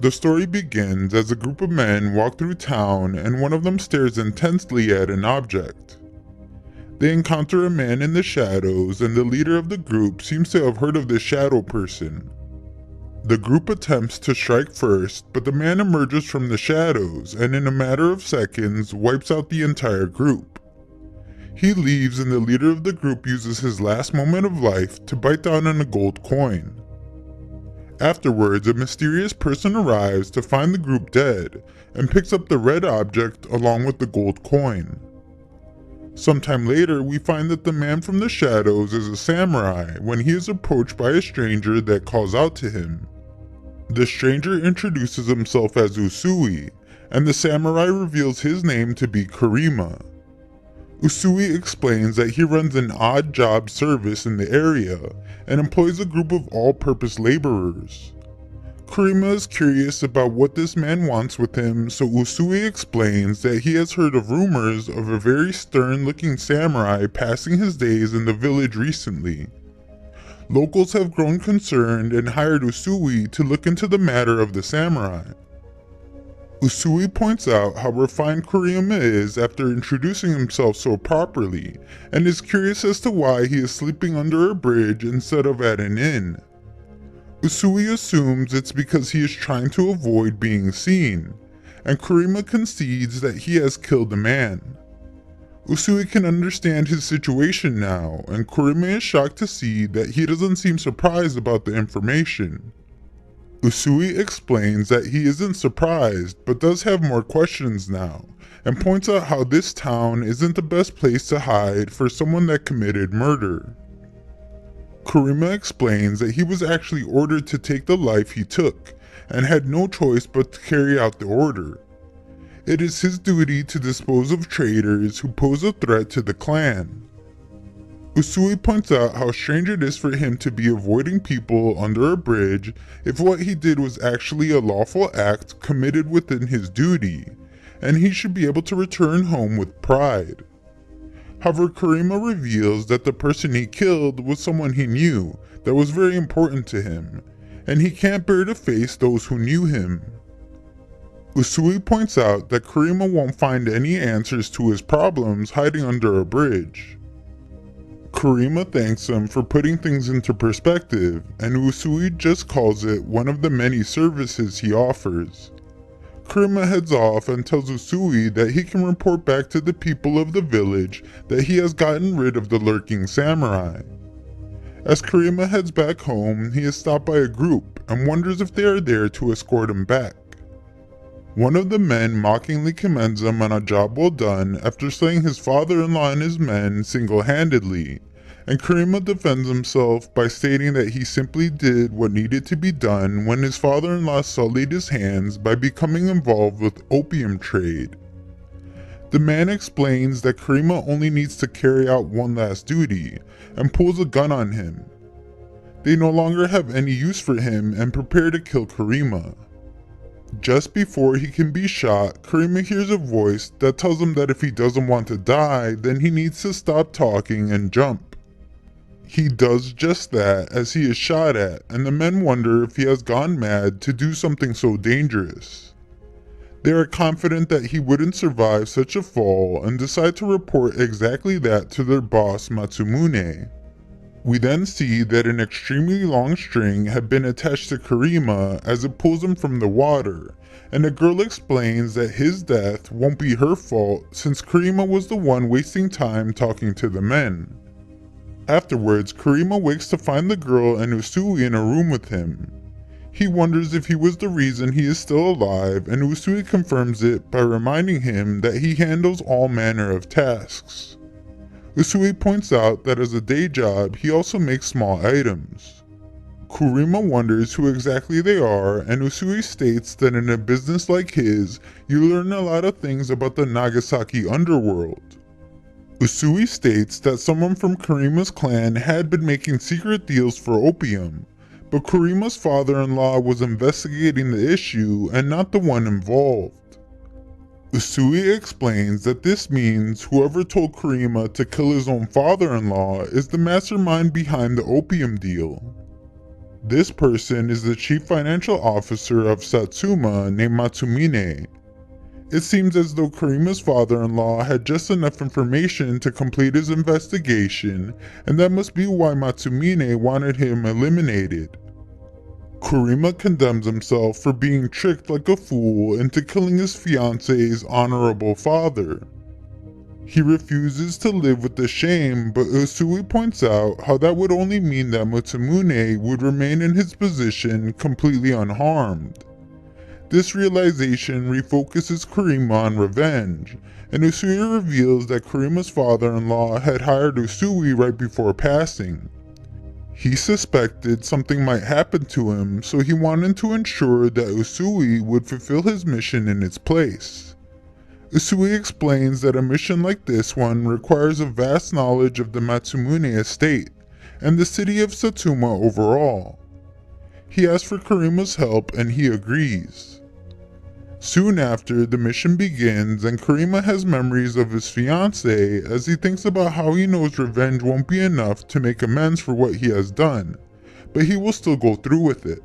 The story begins as a group of men walk through town and one of them stares intensely at an object. They encounter a man in the shadows and the leader of the group seems to have heard of this shadow person. The group attempts to strike first, but the man emerges from the shadows and in a matter of seconds wipes out the entire group. He leaves and the leader of the group uses his last moment of life to bite down on a gold coin. Afterwards, a mysterious person arrives to find the group dead and picks up the red object along with the gold coin. Sometime later, we find that the man from the shadows is a samurai when he is approached by a stranger that calls out to him. The stranger introduces himself as Usui, and the samurai reveals his name to be Kurima. Usui explains that he runs an odd job service in the area and employs a group of all-purpose laborers. Kurima is curious about what this man wants with him, so Usui explains that he has heard of rumors of a very stern-looking samurai passing his days in the village recently. Locals have grown concerned and hired Usui to look into the matter of the samurai. Usui points out how refined Kurima is after introducing himself so properly, and is curious as to why he is sleeping under a bridge instead of at an inn. Usui assumes it's because he is trying to avoid being seen, and Kurima concedes that he has killed a man. Usui can understand his situation now, and Kurima is shocked to see that he doesn't seem surprised about the information. Usui explains that he isn't surprised, but does have more questions now, and points out how this town isn't the best place to hide for someone that committed murder. Kurima explains that he was actually ordered to take the life he took, and had no choice but to carry out the order. It is his duty to dispose of traitors who pose a threat to the clan. Usui points out how strange it is for him to be avoiding people under a bridge if what he did was actually a lawful act committed within his duty, and he should be able to return home with pride. However, Kurima reveals that the person he killed was someone he knew that was very important to him, and he can't bear to face those who knew him. Usui points out that Kurima won't find any answers to his problems hiding under a bridge. Kurima thanks him for putting things into perspective, and Usui just calls it one of the many services he offers. Kurima heads off and tells Usui that he can report back to the people of the village that he has gotten rid of the lurking samurai. As Kurima heads back home, he is stopped by a group and wonders if they are there to escort him back. One of the men mockingly commends him on a job well done after slaying his father-in-law and his men single-handedly, and Kurima defends himself by stating that he simply did what needed to be done when his father-in-law sullied his hands by becoming involved with opium trade. The man explains that Kurima only needs to carry out one last duty, and pulls a gun on him. They no longer have any use for him and prepare to kill Kurima. Just before he can be shot, Kurima hears a voice that tells him that if he doesn't want to die, then he needs to stop talking and jump. He does just that as he is shot at, and the men wonder if he has gone mad to do something so dangerous. They are confident that he wouldn't survive such a fall and decide to report exactly that to their boss Matsumune. We then see that an extremely long string had been attached to Kurima as it pulls him from the water, and the girl explains that his death won't be her fault since Kurima was the one wasting time talking to the men. Afterwards, Kurima wakes to find the girl and Usui in a room with him. He wonders if he was the reason he is still alive, and Usui confirms it by reminding him that he handles all manner of tasks. Usui points out that as a day job, he also makes small items. Kurima wonders who exactly they are, and Usui states that in a business like his, you learn a lot of things about the Nagasaki underworld. Usui states that someone from Kurima's clan had been making secret deals for opium, but Kurima's father-in-law was investigating the issue and not the one involved. Usui explains that this means whoever told Kurima to kill his own father-in-law is the mastermind behind the opium deal. This person is the chief financial officer of Satsuma named Matsumine. It seems as though Kurima's father-in-law had just enough information to complete his investigation, and that must be why Matsumine wanted him eliminated. Kurima condemns himself for being tricked like a fool into killing his fiance's honorable father. He refuses to live with the shame, but Usui points out how that would only mean that Mutsumune would remain in his position completely unharmed. This realization refocuses Kurima on revenge, and Usui reveals that Kurima's father-in-law had hired Usui right before passing. He suspected something might happen to him, so he wanted to ensure that Usui would fulfill his mission in its place. Usui explains that a mission like this one requires a vast knowledge of the Matsumune estate, and the city of Satsuma overall. He asks for Kurima's help and he agrees. Soon after, the mission begins and Kurima has memories of his fiancée as he thinks about how he knows revenge won't be enough to make amends for what he has done, but he will still go through with it.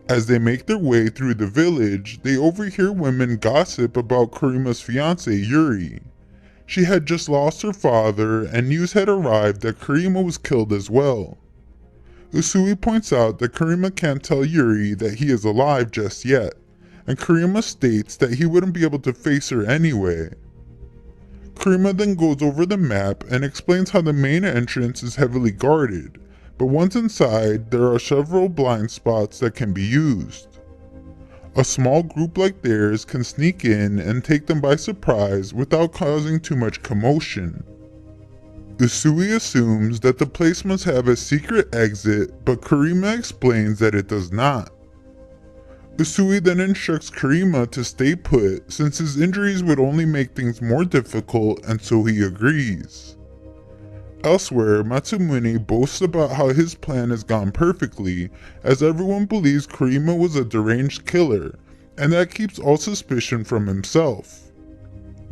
As they make their way through the village, they overhear women gossip about Kurima's fiancée Yuri. She had just lost her father and news had arrived that Kurima was killed as well. Usui points out that Kurima can't tell Yuri that he is alive just yet, and Kurima states that he wouldn't be able to face her anyway. Kurima then goes over the map and explains how the main entrance is heavily guarded, but once inside, there are several blind spots that can be used. A small group like theirs can sneak in and take them by surprise without causing too much commotion. Usui assumes that the place must have a secret exit, but Kurima explains that it does not. Usui then instructs Kurima to stay put since his injuries would only make things more difficult, and so he agrees. Elsewhere, Matsumune boasts about how his plan has gone perfectly, as everyone believes Kurima was a deranged killer, and that keeps all suspicion from himself.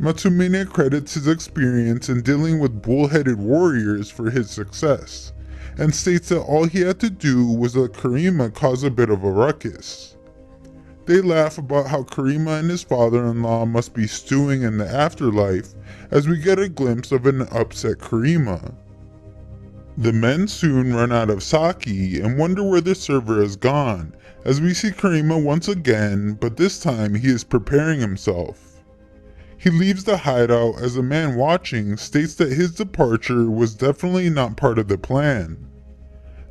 Matsumune credits his experience in dealing with bull-headed warriors for his success, and states that all he had to do was let Kurima cause a bit of a ruckus. They laugh about how Kurima and his father-in-law must be stewing in the afterlife as we get a glimpse of an upset Kurima. The men soon run out of sake and wonder where the server has gone, as we see Kurima once again, but this time he is preparing himself. He leaves the hideout as a man watching states that his departure was definitely not part of the plan.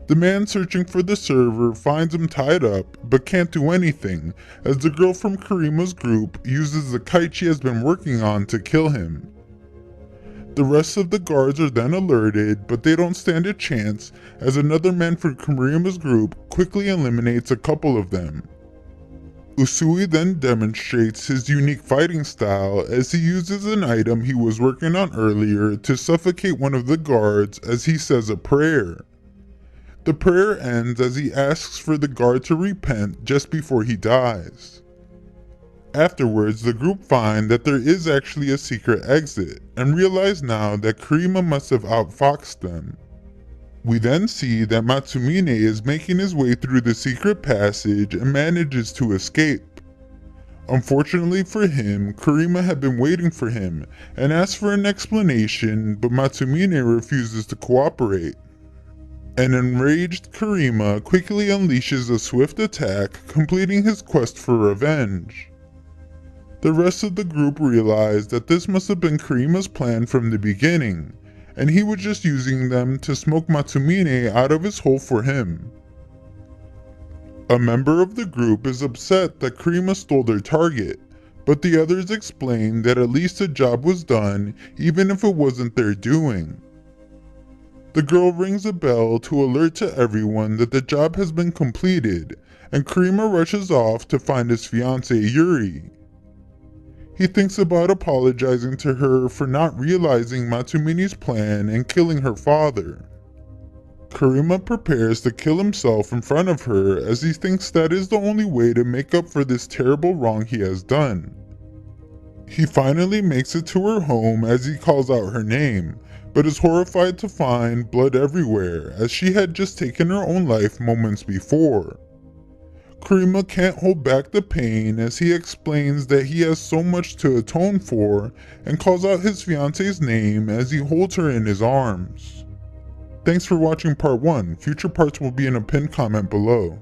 The man searching for the server finds him tied up, but can't do anything, as the girl from Kurima's group uses the kite she has been working on to kill him. The rest of the guards are then alerted, but they don't stand a chance, as another man from Kurima's group quickly eliminates a couple of them. Usui then demonstrates his unique fighting style as he uses an item he was working on earlier to suffocate one of the guards as he says a prayer. The prayer ends as he asks for the guard to repent just before he dies. Afterwards, the group find that there is actually a secret exit, and realize now that Kurima must have outfoxed them. We then see that Matsumine is making his way through the secret passage and manages to escape. Unfortunately for him, Kurima had been waiting for him and asks for an explanation, but Matsumine refuses to cooperate. An enraged Kurima quickly unleashes a swift attack, completing his quest for revenge. The rest of the group realize that this must have been Kurima's plan from the beginning, and he was just using them to smoke Matsumine out of his hole for him. A member of the group is upset that Kurima stole their target, but the others explain that at least the job was done even if it wasn't their doing. The girl rings a bell to alert to everyone that the job has been completed, and Kurima rushes off to find his fiancée Yuri. He thinks about apologizing to her for not realizing Matsumine's plan and killing her father. Kurima prepares to kill himself in front of her as he thinks that is the only way to make up for this terrible wrong he has done. He finally makes it to her home as he calls out her name, but is horrified to find blood everywhere as she had just taken her own life moments before. Karima can't hold back the pain as he explains that he has so much to atone for and calls out his fiance's name as he holds her in his arms. Thanks for watching part 1. Future parts will be in a pinned comment below.